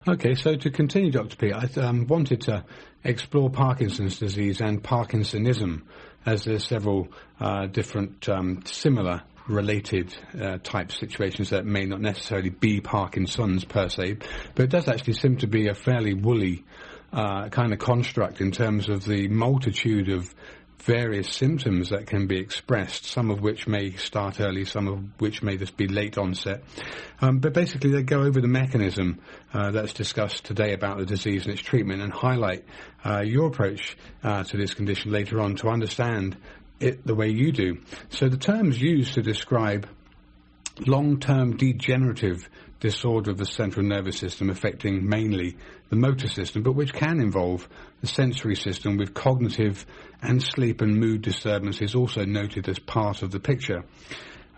Okay, so to continue, Dr. Peat, I wanted to explore Parkinson's disease and Parkinsonism, as there's several different similar related type situations that may not necessarily be Parkinson's per se, but it does actually seem to be a fairly woolly kind of construct in terms of the multitude of various symptoms that can be expressed, some of which may start early, some of which may just be late onset. But basically they go over the mechanism that's discussed today about the disease and its treatment, and highlight your approach to this condition later on to understand it the way you do. So the terms used to describe long-term degenerative disorder of the central nervous system affecting mainly the motor system, but which can involve the sensory system, with cognitive and sleep and mood disturbances also noted as part of the picture.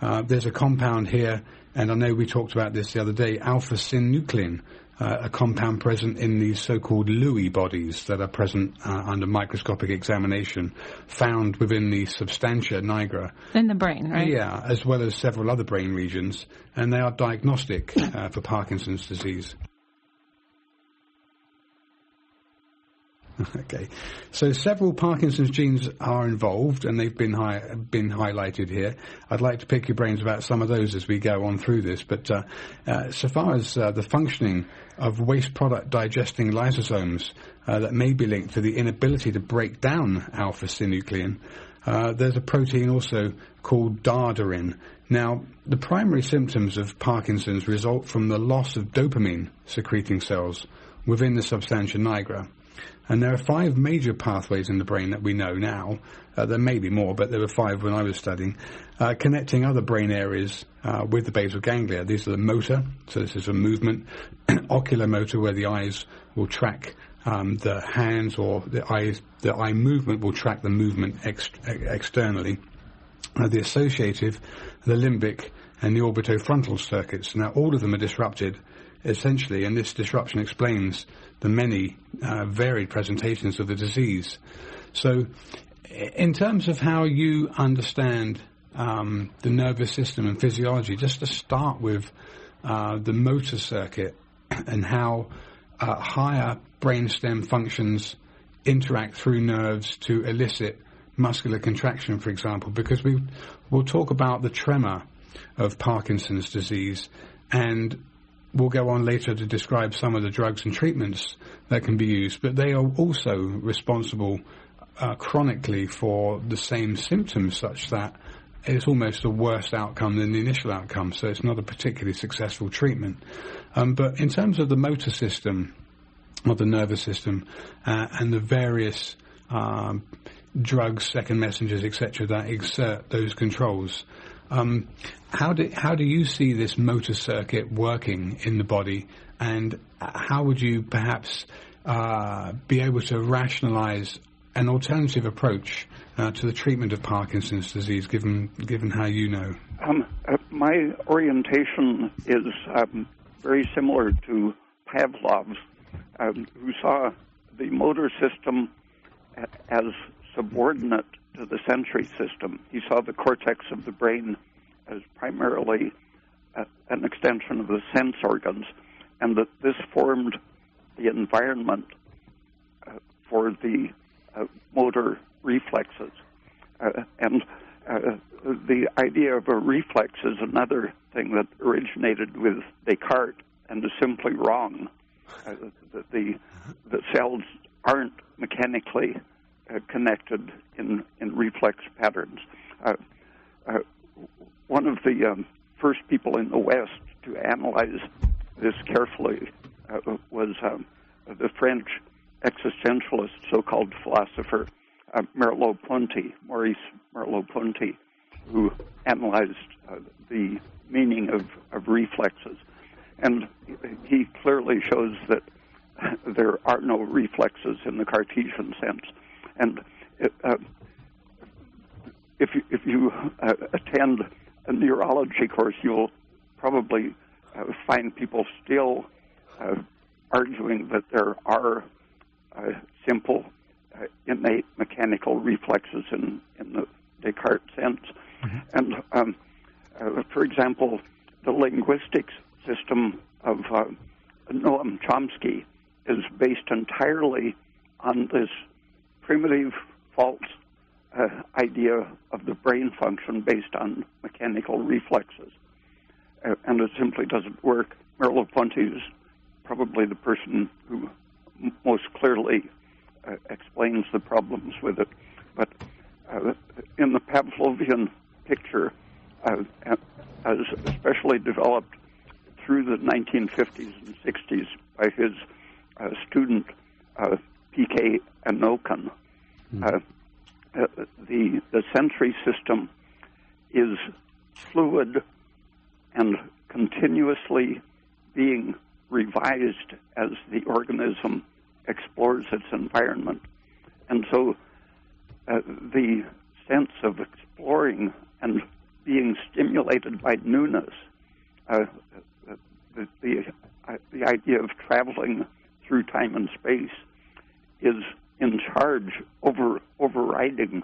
There's a compound here, and I know we talked about this the other day, alpha-synuclein, a compound present in these so-called Lewy bodies that are present under microscopic examination, found within the substantia nigra. In the brain, right? Yeah, as well as several other brain regions, and they are diagnostic for Parkinson's disease. Okay, so several Parkinson's genes are involved, and they've been highlighted here. I'd like to pick your brains about some of those as we go on through this, but so far as the functioning of waste product digesting lysosomes that may be linked to the inability to break down alpha-synuclein, there's a protein also called dardarin. Now, the primary symptoms of Parkinson's result from the loss of dopamine secreting cells within the substantia nigra. And there are 5 major pathways in the brain that we know now. There may be more, but there were 5 when I was studying, connecting other brain areas with the basal ganglia. These are the motor, so this is a movement, ocular motor, where the eyes will track the hands, or the eye movement will track the movement externally. The associative, the limbic, and the orbitofrontal circuits. Now, all of them are disrupted, essentially, and this disruption explains the many varied presentations of the disease. So, in terms of how you understand the nervous system and physiology, just to start with the motor circuit and how higher brainstem functions interact through nerves to elicit muscular contraction, for example, because we'll talk about the tremor of Parkinson's disease, and we'll go on later to describe some of the drugs and treatments that can be used, but they are also responsible chronically for the same symptoms, such that it's almost a worse outcome than the initial outcome, so it's not a particularly successful treatment. But in terms of the motor system, of the nervous system, and the various drugs, second messengers, etc., that exert those controls, how do you see this motor circuit working in the body, and how would you perhaps be able to rationalize an alternative approach to the treatment of Parkinson's disease, given how you know? My orientation is very similar to Pavlov's, who saw the motor system as subordinate to the sensory system. He saw the cortex of the brain as primarily an extension of the sense organs, and that this formed the environment for the motor reflexes. And the idea of a reflex is another thing that originated with Descartes and is simply wrong. The cells aren't mechanically connected in reflex patterns. One of the first people in the West to analyze this carefully was the French existentialist, so-called philosopher, Maurice Merleau-Ponty, who analyzed the meaning of reflexes. And he clearly shows that there are no reflexes in the Cartesian sense. And if you attend a neurology course, you'll probably find people still arguing that there are simple innate mechanical reflexes in the Descartes sense. Mm-hmm. And for example, the linguistics system of Noam Chomsky is based entirely on this primitive, false idea of the brain function based on mechanical reflexes. And it simply doesn't work. Merleau-Ponty is probably the person who most clearly explains the problems with it. But in the Pavlovian picture, as especially developed through the 1950s and 60s by his student P.K. Anokan, the sensory system is fluid and continuously being revised as the organism explores its environment. And so the sense of exploring and being stimulated by newness, the idea of traveling through time and space is in charge, overriding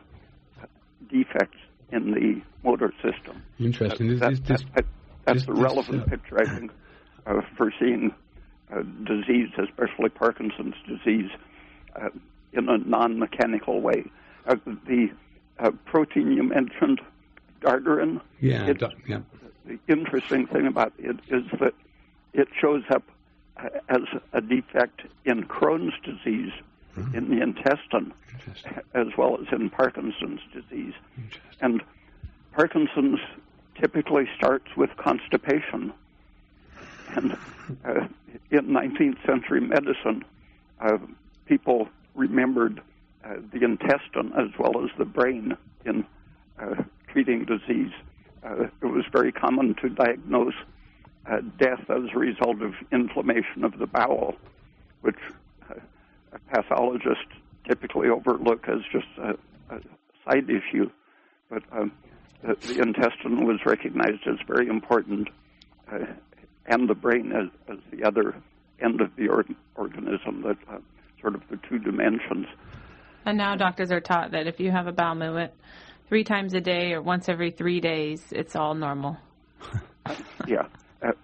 defects in the motor system. Interesting. That's the relevant picture, I think, for seeing disease, especially Parkinson's disease, in a non-mechanical way. The protein you mentioned, dardarin. The interesting thing about it is that it shows up as a defect in Crohn's disease in the intestine, as well as in Parkinson's disease. And Parkinson's typically starts with constipation. And in 19th century medicine, people remembered the intestine as well as the brain in treating disease. It was very common to diagnose death as a result of inflammation of the bowel, which pathologists typically overlook as just a side issue. But the intestine was recognized as very important, and the brain as the other end of the organism, that sort of the two dimensions. And now doctors are taught that if you have a bowel movement 3 times a day or once every 3 days, it's all normal.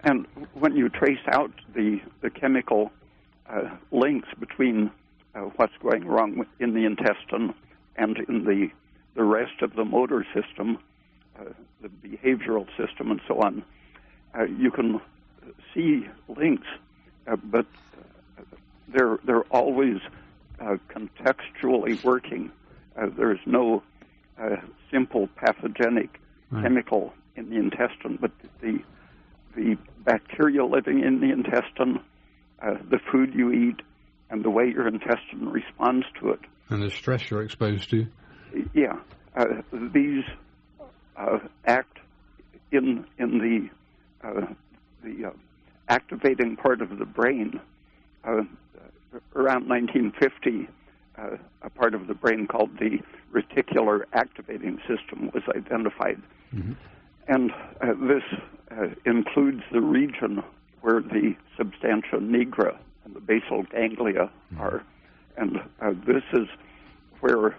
And when you trace out the chemical links between what's going wrong in the intestine and in the rest of the motor system, the behavioral system and so on, you can see links, but they're always contextually working. There's no simple pathogenic chemical in the intestine, but the bacteria living in the intestine, the food you eat, and the way your intestine responds to it. And the stress you're exposed to. Yeah. These act in the activating part of the brain. Around 1950, a part of the brain called the reticular activating system was identified. And this includes the region where the substantia nigra and the basal ganglia are. And this is where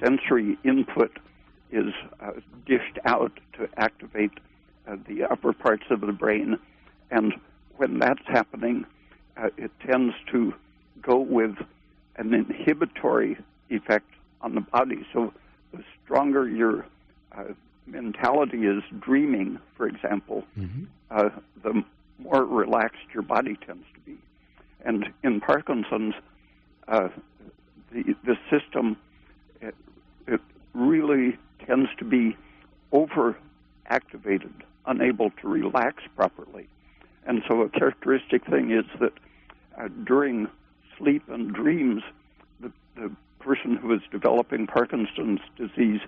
sensory input is dished out to activate the upper parts of the brain. And when that's happening, it tends to go with an inhibitory effect on the body. So the stronger your mentality is dreaming, for example, the more relaxed your body tends to be. And in Parkinson's, the system, it really tends to be over-activated, unable to relax properly. And so a characteristic thing is that during sleep and dreams, the person who is developing Parkinson's disease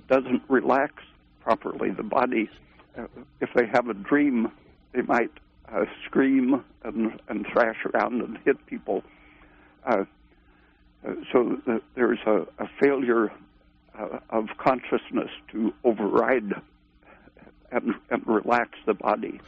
doesn't relax properly. The body, if they have a dream, they might scream and thrash around and hit people. So there's a failure of consciousness to override and relax the body.